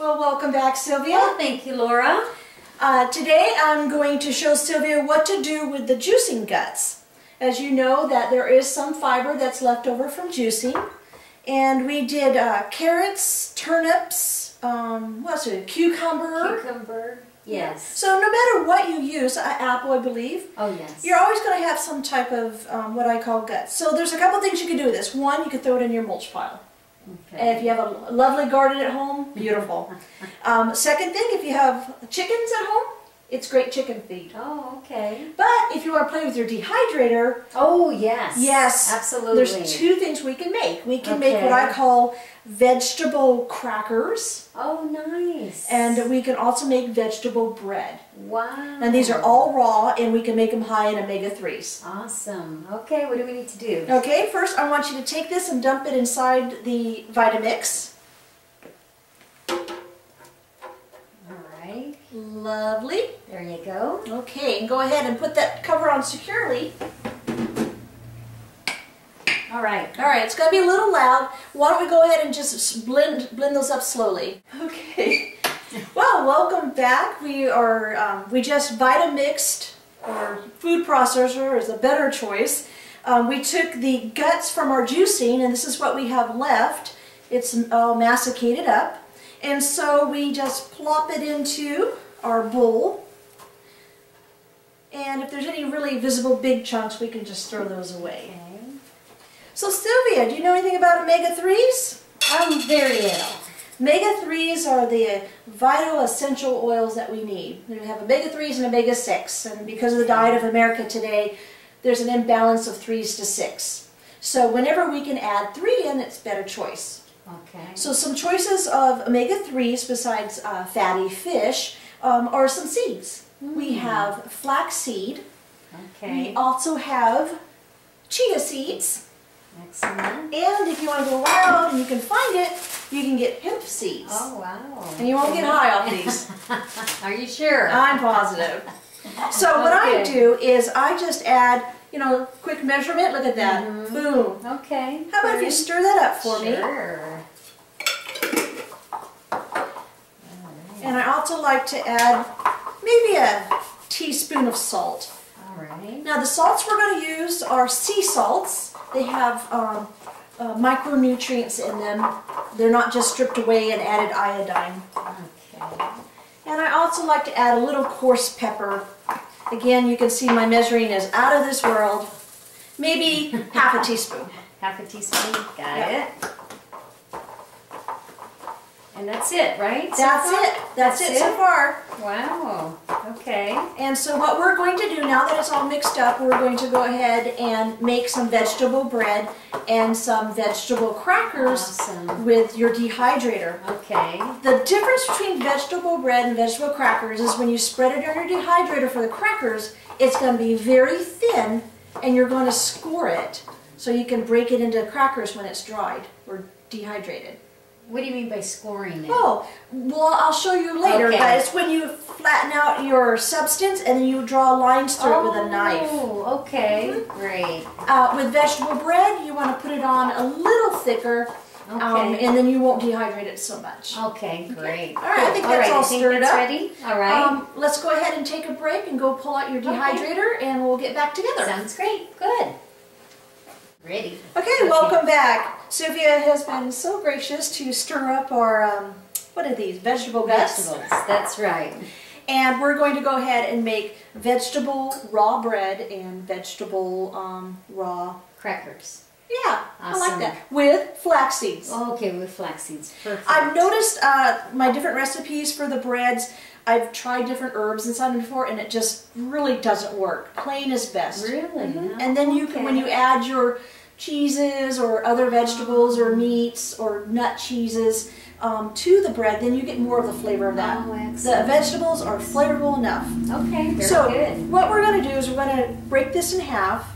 Well, welcome back, Sylvia. Well, thank you, Laura. Today I'm going to show Sylvia what to do with the juicing guts. As you know, that there is some fiber that's left over from juicing. And we did carrots, turnips, what's it, cucumber. Cucumber, yes. So no matter what you use, apple I believe, oh yes, you're always going to have some type of what I call guts. So there's a couple things you can do with this. One, you can throw it in your mulch pile. Okay. And if you have a lovely garden at home, beautiful. Second thing, if you have chickens at home, it's great chicken feed. Oh, okay. But if you want to play with your dehydrator, oh yes, yes, absolutely. There's two things we can make. We can make what I call vegetable crackers. Oh, nice. And we can also make vegetable bread. Wow. And these are all raw, and we can make them high in omega-3s. Awesome. Okay, what do we need to do? Okay, first I want you to take this and dump it inside the Vitamix. Lovely. There you go. Okay, and go ahead and put that cover on securely. All right, it's going to be a little loud. Why don't we go ahead and just blend those up slowly. Okay. Well, welcome back. We just Vitamixed, or food processor is a better choice. We took the guts from our juicing, and this is what we have left. It's all masticated up. And so we just plop it into our bowl. And if there's any really visible big chunks, we can just throw those away. Okay. So Sylvia, do you know anything about omega-3s? Very little. Omega-3s are the vital essential oils that we need. We have omega-3s and omega-6, and because of the diet of America today, there's an imbalance of 3s to 6. So whenever we can add 3 in, it's a better choice. Okay. So some choices of omega-3s besides fatty fish are some seeds. We have flax seed. Okay. We also have chia seeds. Excellent. And if you want to go wild and you can find it, you can get hemp seeds. Oh, wow. And you won't get high off these. Are you sure? I'm positive. So what I do is I just add, quick measurement. Look at that. Boom. Okay. How about if you stir that up for me? Sure. And I also like to add maybe a teaspoon of salt. All right. Now the salts we're going to use are sea salts. They have micronutrients in them. They're not just stripped away and added iodine. Okay. And I also like to add a little coarse pepper. Again, you can see my measuring is out of this world. Maybe half a teaspoon. Half a teaspoon. Got it. And that's it, right? That's it so far. Wow. Okay. And so what we're going to do, now that it's all mixed up, we're going to go ahead and make some vegetable bread and some vegetable crackers with your dehydrator. Okay. The difference between vegetable bread and vegetable crackers is when you spread it on your dehydrator for the crackers, it's going to be very thin and you're going to score it so you can break it into crackers when it's dried or dehydrated. What do you mean by scoring it? Oh, well, I'll show you later, but it's when you flatten out your substance and then you draw lines through it with a knife. Oh, okay. Great. With vegetable bread, you want to put it on a little thicker, and then you won't dehydrate it so much. Okay, great. All right, I think that's all stirred up. Ready? All right. Let's go ahead and take a break and go pull out your dehydrator, and we'll get back together. Sounds great. Good. Ready. Okay, welcome back. Sylvia has been so gracious to stir up our, what are these, vegetable guts? Vegetables, that's right. And we're going to go ahead and make vegetable raw bread and vegetable raw crackers. Yeah, awesome. I like that. With flax seeds. Okay, with flax seeds. Perfect. I've noticed my different recipes for the breads, I've tried different herbs inside them before, and it just really doesn't work. Plain is best. Really? And then you can, when you add your cheeses or other vegetables or meats or nut cheeses to the bread, then you get more of the flavor of that. Oh, excellent. The vegetables are flavorful enough. Okay, very so good. What we're going to do is we're going to break this in half.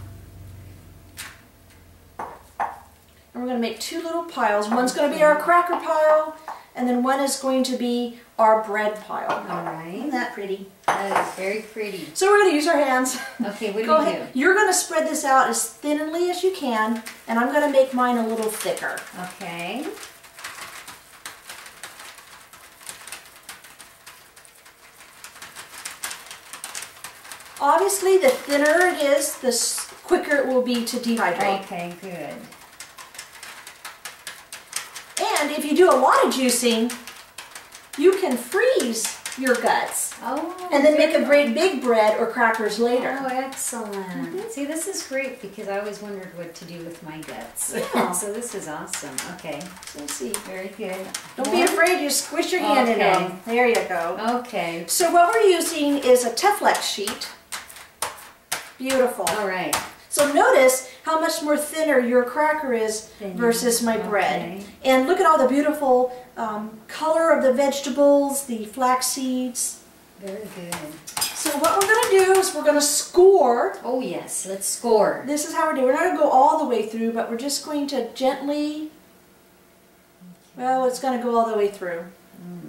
And we're going to make two little piles. One's going to be our cracker pile, and then one is going to be our bread pile. All right. Isn't that pretty? That is very pretty. So we're going to use our hands. Okay, what do Go we ahead. do? You're going to spread this out as thinly as you can, and I'm going to make mine a little thicker. Okay. Obviously, the thinner it is, the quicker it will be to dehydrate. Okay, good. And if you do a lot of juicing, you can freeze your guts. Oh, and then make a great big bread or crackers later. Oh, excellent. See, this is great because I always wondered what to do with my guts. Yeah. So this is awesome. Okay. So let's see. Very good. Don't be afraid, just squish your hand in them. There you go. Okay. So what we're using is a flax sheet. Beautiful. All right. So notice how much more thinner your cracker is versus my bread. And look at all the beautiful color of the vegetables, the flax seeds. Very good. So what we're going to do is we're going to score. Oh yes, let's score. This is how we're doing. We're not going to go all the way through, but we're just going to gently, well, it's going to go all the way through.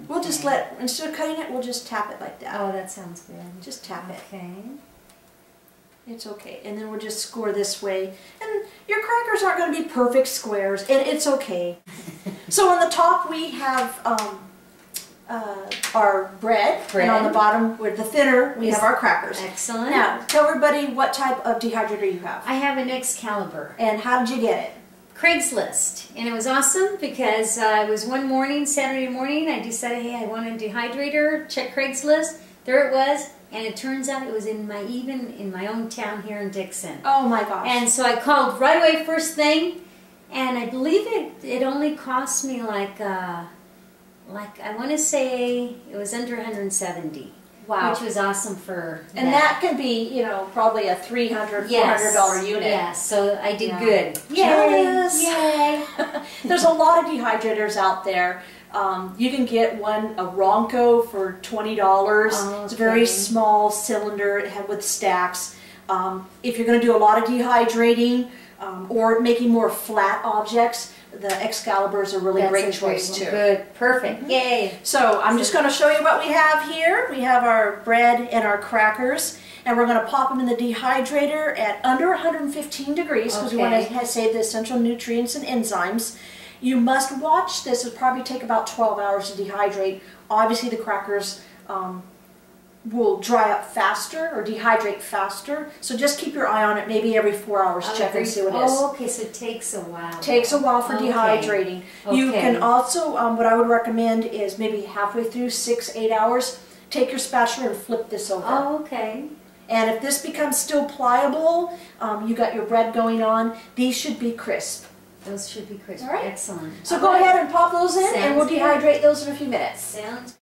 We'll just instead of cutting it, we'll just tap it like that. Oh, that sounds good. Just tap it. Okay. It's okay. And then we'll just score this way. And your crackers aren't going to be perfect squares, and it's okay. So on the top we have our bread, and on the bottom, with the thinner, we have our crackers. Excellent. Now, tell everybody what type of dehydrator you have. I have an Excalibur. And how did you get it? Craigslist. And it was awesome because it was one morning, Saturday morning, I decided, hey, I want a dehydrator, check Craigslist. There it was. And it turns out it was even in my own town here in Dixon. Oh my gosh. And so I called right away first thing, and I believe it only cost me like I want to say it was under 170. Wow. Which was awesome for And that can be, you know, probably a $300, $400 unit. Yes, so I did good. Yay! Yes. Yay! There's a lot of dehydrators out there. You can get one, a Ronco, for $20. Oh, it's a very small cylinder with stacks. If you're going to do a lot of dehydrating or making more flat objects, the Excaliburs are really great choice too. Good, perfect, yay! So I'm just going to show you what we have here. We have our bread and our crackers, and we're going to pop them in the dehydrator at under 115 degrees because we want to save the essential nutrients and enzymes. You must watch this. It'll probably take about 12 hours to dehydrate. Obviously the crackers will dry up faster or dehydrate faster. So just keep your eye on it. Maybe every 4 hours check and see what it is. Oh, okay, so it takes a while. Takes a while for dehydrating. You can also, what I would recommend is maybe halfway through, 6-8 hours, take your spatula and flip this over. Oh, okay. And if this becomes still pliable, you got your bread going on, these should be crisp. Those should be crisp. All right. Excellent. So go ahead and pop those in, and we'll dehydrate those in a few minutes. Sounds